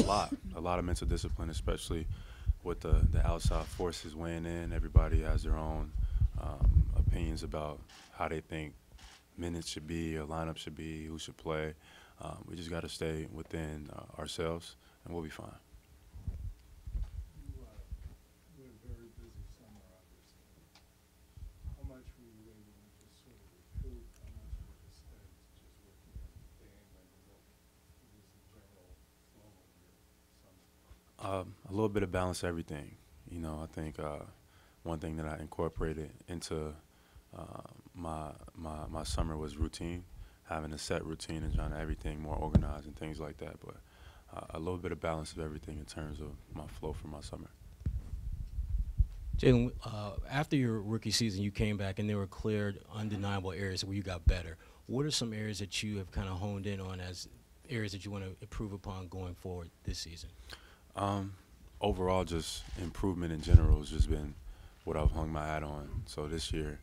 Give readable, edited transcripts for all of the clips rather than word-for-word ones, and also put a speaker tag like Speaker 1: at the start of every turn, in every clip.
Speaker 1: a lot of mental discipline, especially with the outside forces weighing in. Everybody has their own opinions about how they think minutes should be, or lineup should be, who should play. We just got to stay within ourselves, and we'll be fine.
Speaker 2: You had a very busy summer, obviously. How much were you able to just sort of recoup? How much of it was spent just working on the game? I mean, what was the general flow of your summer?
Speaker 1: A little bit of balance, everything. I think one thing that I incorporated into my summer was routine, having a set routine and trying to everything more organized and things like that. But a little bit of balance of everything in terms of my flow for my summer.
Speaker 3: Jaylen, after your rookie season, you came back and there were clear, undeniable areas where you got better. What are some areas that you have kind of honed in on as areas that you want to improve upon going forward this season?
Speaker 1: Overall, just improvement in general has just been what I've hung my hat on. So this year,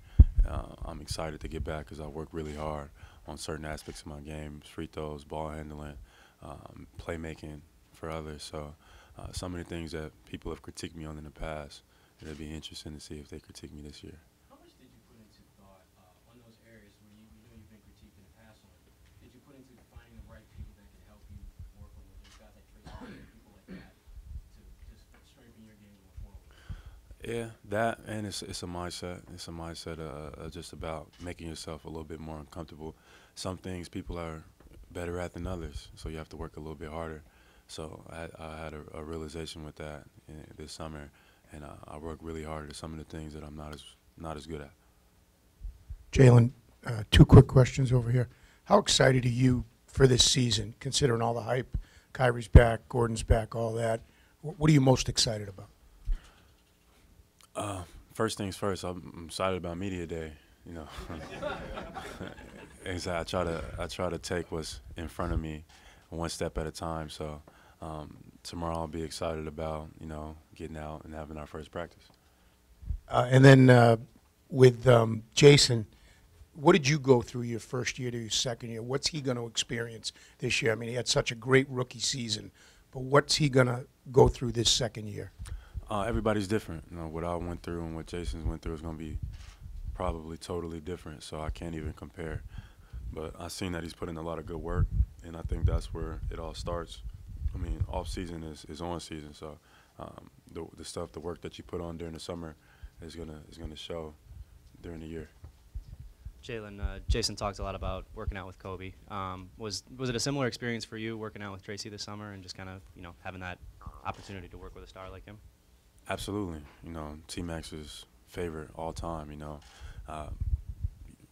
Speaker 1: I'm excited to get back because I worked really hard on certain aspects of my game, free throws, ball handling, playmaking for others. So some of the things that people have critiqued me on in the past, it'll be interesting to see if they critique me this year.
Speaker 3: How much did you put into thought on those areas where you know you've been critiqued in the past on? Did you put into finding the right people that can help you work on those guys like Tracy McGrady, people like that, to just strengthen your game going forward?
Speaker 1: Yeah, that, and it's a mindset. It's a mindset just about making yourself a little bit more uncomfortable. Some things people are better at than others, so you have to work a little bit harder. So I had a realization with that this summer, and I work really hard at some of the things that I'm not as good at.
Speaker 4: Jaylen, two quick questions over here. How excited are you for this season, considering all the hype? Kyrie's back, Gordon's back, all that. What are you most excited about?
Speaker 1: First things first, I'm excited about Media Day. Exactly. I try to take what's in front of me one step at a time. So tomorrow I'll be excited about getting out and having our first practice.
Speaker 4: And then with Jason, what did you go through your first year to your second year? What's he going to experience this year? I mean, he had such a great rookie season, but what's he going to go through this second year?
Speaker 1: Everybody's different. What I went through and what Jason's went through is going to be probably totally different, so I can't even compare. But I've seen that he's put in a lot of good work, and I think that's where it all starts. I mean, off-season is on season, so the stuff, the work that you put on during the summer is gonna show during the year.
Speaker 5: Jaylen, Jason talked a lot about working out with Kobe. Was it a similar experience for you working out with Tracy this summer and just kind of having that opportunity to work with a star like him?
Speaker 1: Absolutely. T-Max's favorite all time.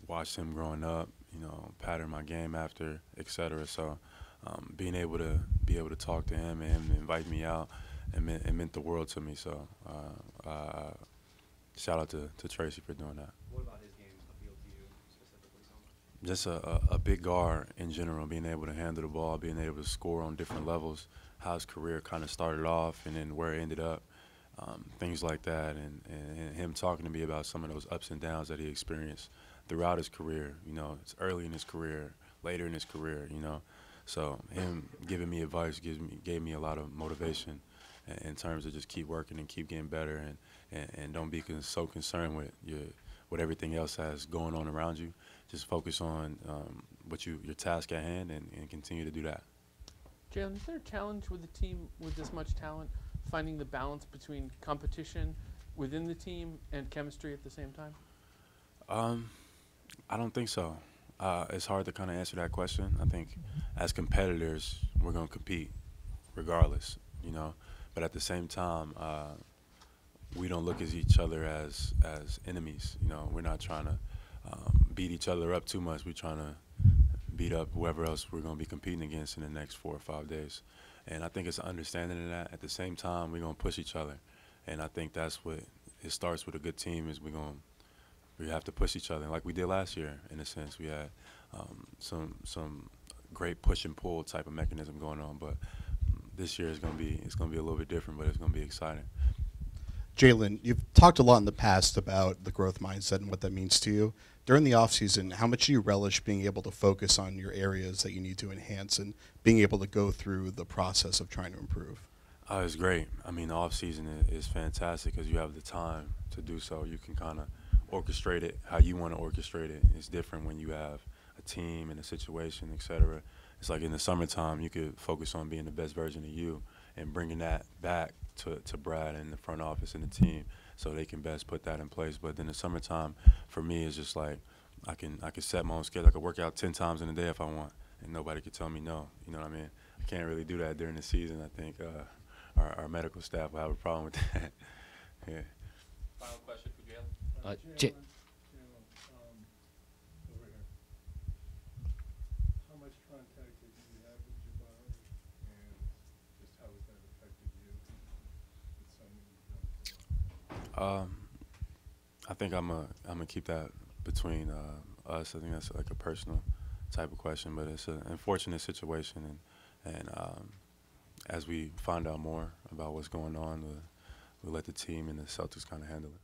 Speaker 1: Watched him growing up. Pattern my game after, etc. So being able to talk to him and him invite me out, it meant the world to me. So shout out to Tracy for doing that.
Speaker 5: What about his game appealed to you specifically so much?
Speaker 1: Just a big guard in general, being able to handle the ball, being able to score on different levels, how his career kind of started off and then where it ended up, things like that, and him talking to me about some of those ups and downs that he experienced throughout his career. It's early in his career, later in his career, So him giving me advice gave me a lot of motivation in terms of just keep working and keep getting better and don't be so concerned with what everything else has going on around you. Just focus on your task at hand and continue to do that.
Speaker 6: Jaylen, is there a challenge with a team with this much talent, finding the balance between competition within the team and chemistry at the same time?
Speaker 1: I don't think so. It's hard to kind of answer that question. I think as competitors, we're going to compete regardless, But at the same time, we don't look at each other as enemies. We're not trying to beat each other up too much. We're trying to beat up whoever else we're going to be competing against in the next 4 or 5 days. And I think it's an understanding of that. At the same time, we're going to push each other. And I think that's what it starts with a good team is we have to push each other. Like we did last year, in a sense. We had some great push and pull type of mechanism going on. But this year it's going to be a little bit different, but it's going to be exciting.
Speaker 7: Jaylen, you've talked a lot in the past about the growth mindset and what that means to you. during the offseason, how much do you relish being able to focus on your areas that you need to enhance and being able to go through the process of trying to improve?
Speaker 1: It's great. I mean, the off season is fantastic because you have the time to do so. You can kind of orchestrate it how you want to orchestrate it. It's different when you have a team and a situation, etc. It's like in the summertime, you could focus on being the best version of you and bringing that back to Brad and the front office and the team so they can best put that in place. But in the summertime, for me, it's just like I can set my own schedule. I can work out 10 times in a day if I want, and nobody could tell me no. You know what I mean? I can't really do that during the season. I think our medical staff will have a problem with that. Yeah.
Speaker 8: Final question for Jaylen.
Speaker 2: Jaylen, over here. How much contact did you have with Jabari, and just how has that affected you with something you've done?
Speaker 1: I think I'm gonna keep that between us. I think that's like a personal type of question, but it's an unfortunate situation, and as we find out more about what's going on, we'll let the team and the Celtics kind of handle it.